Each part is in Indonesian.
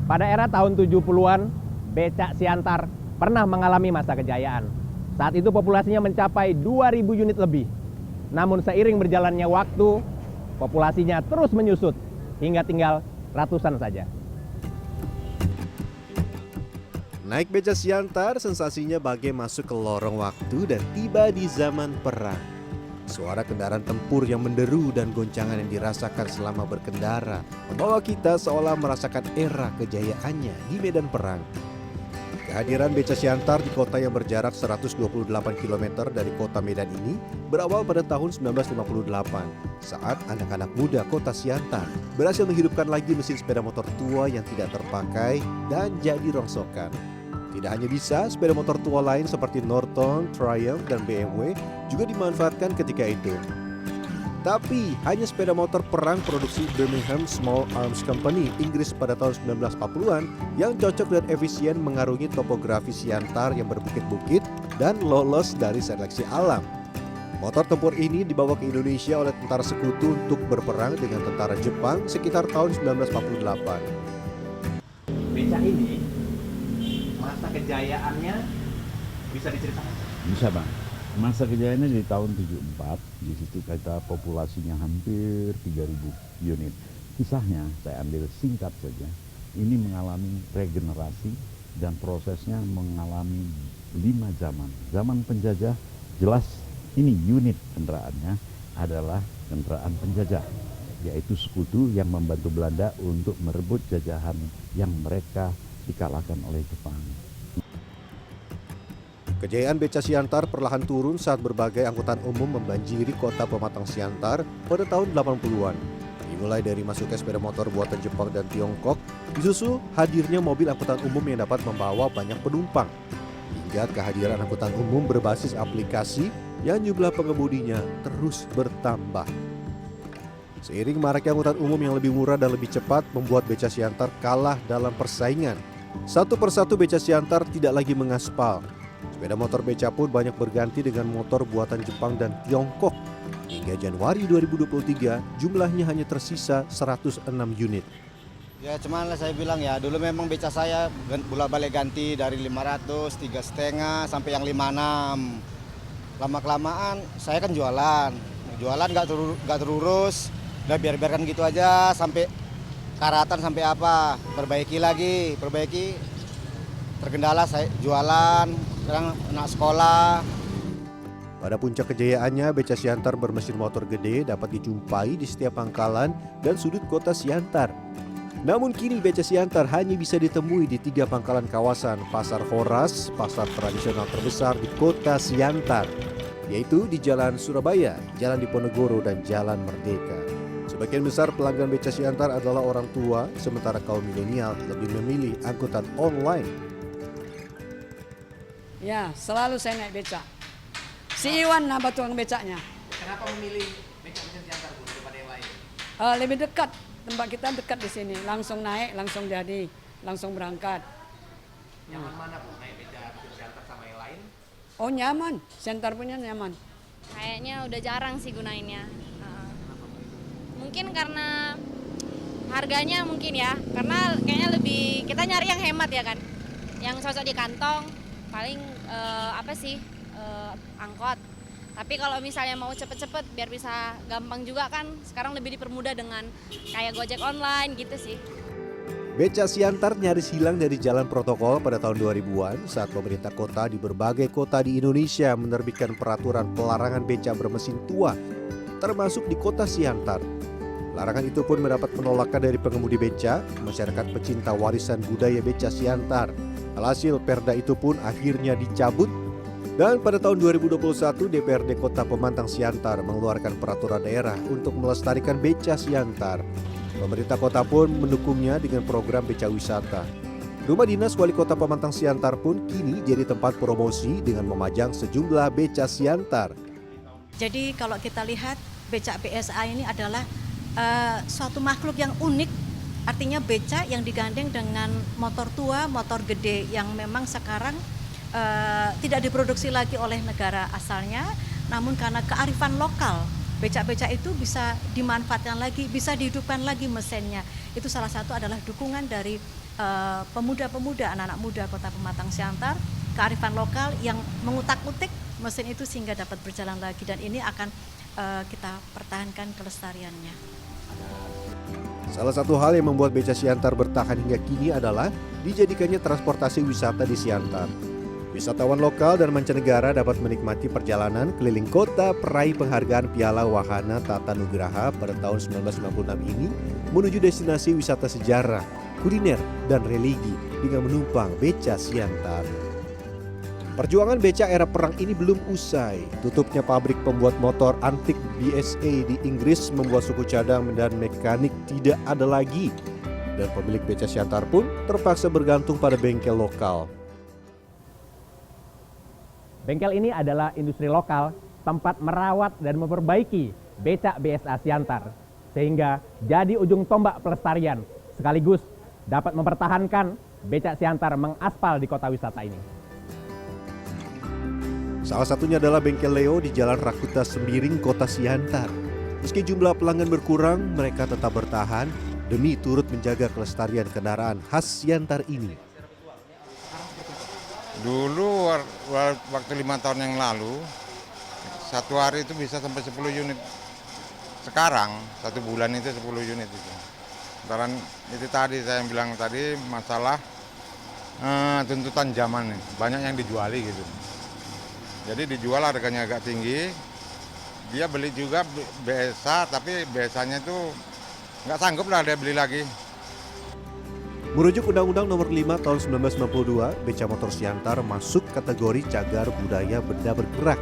Pada era tahun 70-an, becak Siantar pernah mengalami masa kejayaan. Saat itu populasinya mencapai 2.000 unit lebih. Namun seiring berjalannya waktu, populasinya terus menyusut hingga tinggal ratusan saja. Naik beca Siantar sensasinya bagai masuk ke lorong waktu dan tiba di zaman perang. Suara kendaraan tempur yang menderu dan goncangan yang dirasakan selama berkendara membawa kita seolah merasakan era kejayaannya di medan perang. Kehadiran beca Siantar di kota yang berjarak 128 km dari kota Medan ini berawal pada tahun 1958 saat anak-anak muda kota Siantar berhasil menghidupkan lagi mesin sepeda motor tua yang tidak terpakai dan jadi rongsokan. Tidak hanya bisa, sepeda motor tua lain seperti Norton, Triumph, dan BMW juga dimanfaatkan ketika itu. Tapi hanya sepeda motor perang produksi Birmingham Small Arms Company Inggris pada tahun 1940-an yang cocok dan efisien mengarungi topografi Siantar yang berbukit-bukit dan lolos dari seleksi alam. Motor tempur ini dibawa ke Indonesia oleh tentara sekutu untuk berperang dengan tentara Jepang sekitar tahun 1948. Beca ini, masa kejayaannya bisa diceritakan? Bisa Bang. Masa kejayaannya di tahun 74, di situ kita populasinya hampir 3.000 unit. Kisahnya saya ambil singkat saja. Ini mengalami regenerasi dan prosesnya mengalami 5 zaman. Zaman penjajah jelas ini unit kendaraannya adalah kendaraan penjajah, yaitu sekutu yang membantu Belanda untuk merebut jajahan yang mereka dikalahkan oleh Jepang. Kejayaan beca Siantar perlahan turun saat berbagai angkutan umum membanjiri kota pematang Siantar pada tahun 80-an. Dimulai dari masuknya sepeda motor buatan Jepang dan Tiongkok, disusul hadirnya mobil angkutan umum yang dapat membawa banyak penumpang. Hingga kehadiran angkutan umum berbasis aplikasi yang jumlah pengemudinya terus bertambah. Seiring maraknya angkutan umum yang lebih murah dan lebih cepat membuat beca Siantar kalah dalam persaingan. Satu persatu beca Siantar tidak lagi mengaspal. Sepeda motor beca pun banyak berganti dengan motor buatan Jepang dan Tiongkok. Hingga Januari 2023, jumlahnya hanya tersisa 106 unit. Ya cuman saya bilang ya, dulu memang beca saya bolak-balik ganti dari 500, 3,5 sampai yang 56. Lama-kelamaan saya kan jualan nggak terurus, udah biarkan gitu aja sampai karatan sampai apa, perbaiki, terkendala saya jualan, sekarang anak sekolah. Pada puncak kejayaannya, beca Siantar bermesin motor gede dapat dijumpai di setiap pangkalan dan sudut kota Siantar. Namun kini beca Siantar hanya bisa ditemui di 3 pangkalan kawasan Pasar Horas, pasar tradisional terbesar di kota Siantar, yaitu di Jalan Surabaya, Jalan Diponegoro, dan Jalan Merdeka. Sebagian besar pelanggan beca Siantar adalah orang tua, sementara kaum milenial lebih memilih angkutan online. Ya, selalu saya naik beca. Si Iwan lah tukang becaknya. Kenapa memilih beca Siantar Bu daripada yang lain? Lebih dekat, tempat kita dekat di sini. Langsung naik, langsung jadi, langsung berangkat. Nyaman mana Bu naik beca Siantar sama yang lain? Oh nyaman, Siantar punya nyaman. Kayaknya udah jarang sih gunainnya. Mungkin karena harganya mungkin ya, karena kayaknya lebih kita nyari yang hemat ya kan, yang cocok di kantong. Paling angkot. Tapi kalau misalnya mau cepet-cepet biar bisa gampang juga kan, sekarang lebih dipermudah dengan kayak Gojek online gitu sih. Beca Siantar nyaris hilang dari jalan protokol pada tahun 2000-an saat pemerintah kota di berbagai kota di Indonesia menerbitkan peraturan pelarangan beca bermesin tua, termasuk di kota Siantar. Larangan itu pun mendapat penolakan dari pengemudi beca, masyarakat pecinta warisan budaya beca Siantar. Alhasil perda itu pun akhirnya dicabut. Dan pada tahun 2021 DPRD Kota Pemantang Siantar mengeluarkan peraturan daerah untuk melestarikan beca Siantar. Pemerintah kota pun mendukungnya dengan program beca wisata. Rumah dinas Wali Kota Pemantang Siantar pun kini jadi tempat promosi dengan memajang sejumlah beca Siantar. Jadi kalau kita lihat becak BSA ini adalah suatu makhluk yang unik. Artinya beca yang digandeng dengan motor tua, motor gede yang memang sekarang tidak diproduksi lagi oleh negara asalnya, namun karena kearifan lokal becak-becak itu bisa dimanfaatkan lagi, bisa dihidupkan lagi mesinnya. Itu salah satu adalah dukungan dari pemuda-pemuda, anak-anak muda Kota Pematang Siantar, kearifan lokal yang mengutak-utik mesin itu sehingga dapat berjalan lagi, dan ini akan kita pertahankan kelestariannya. Salah satu hal yang membuat beca Siantar bertahan hingga kini adalah dijadikannya transportasi wisata di Siantar. Wisatawan lokal dan mancanegara dapat menikmati perjalanan keliling kota peraih penghargaan Piala Wahana Tata Nugraha pada tahun 1996 ini menuju destinasi wisata sejarah, kuliner, dan religi dengan menumpang beca Siantar. Perjuangan beca era perang ini belum usai. Tutupnya pabrik pembuat motor antik BSA di Inggris membuat suku cadang dan mekanik tidak ada lagi. Dan pemilik beca Siantar pun terpaksa bergantung pada bengkel lokal. Bengkel ini adalah industri lokal tempat merawat dan memperbaiki becak BSA Siantar, sehingga jadi ujung tombak pelestarian sekaligus dapat mempertahankan becak Siantar mengaspal di kota wisata ini. Salah satunya adalah bengkel Leo di Jalan Rakuta Sembiring, Kota Siantar. Meski jumlah pelanggan berkurang, mereka tetap bertahan demi turut menjaga kelestarian kendaraan khas Siantar ini. Dulu waktu 5 tahun yang lalu, satu hari itu bisa sampai 10 unit. Sekarang, 1 bulan itu 10 unit itu. Karena itu tadi saya bilang tadi masalah tuntutan zaman nih, banyak yang dijuali gitu. Jadi dijual harganya agak tinggi, dia beli juga BSA, tapi BSA-nya itu nggak sanggup lah dia beli lagi. Merujuk Undang-Undang Nomor 5 Tahun 1992, beca motor Siantar masuk kategori cagar budaya benda bergerak.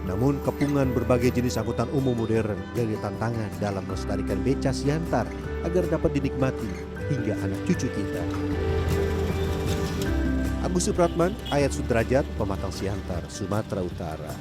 Namun kepungan berbagai jenis angkutan umum modern jadi tantangan dalam melestarikan beca Siantar agar dapat dinikmati hingga anak cucu kita. Agus Supratman, Ayat Sudrajat, Pematang Siantar, Sumatera Utara.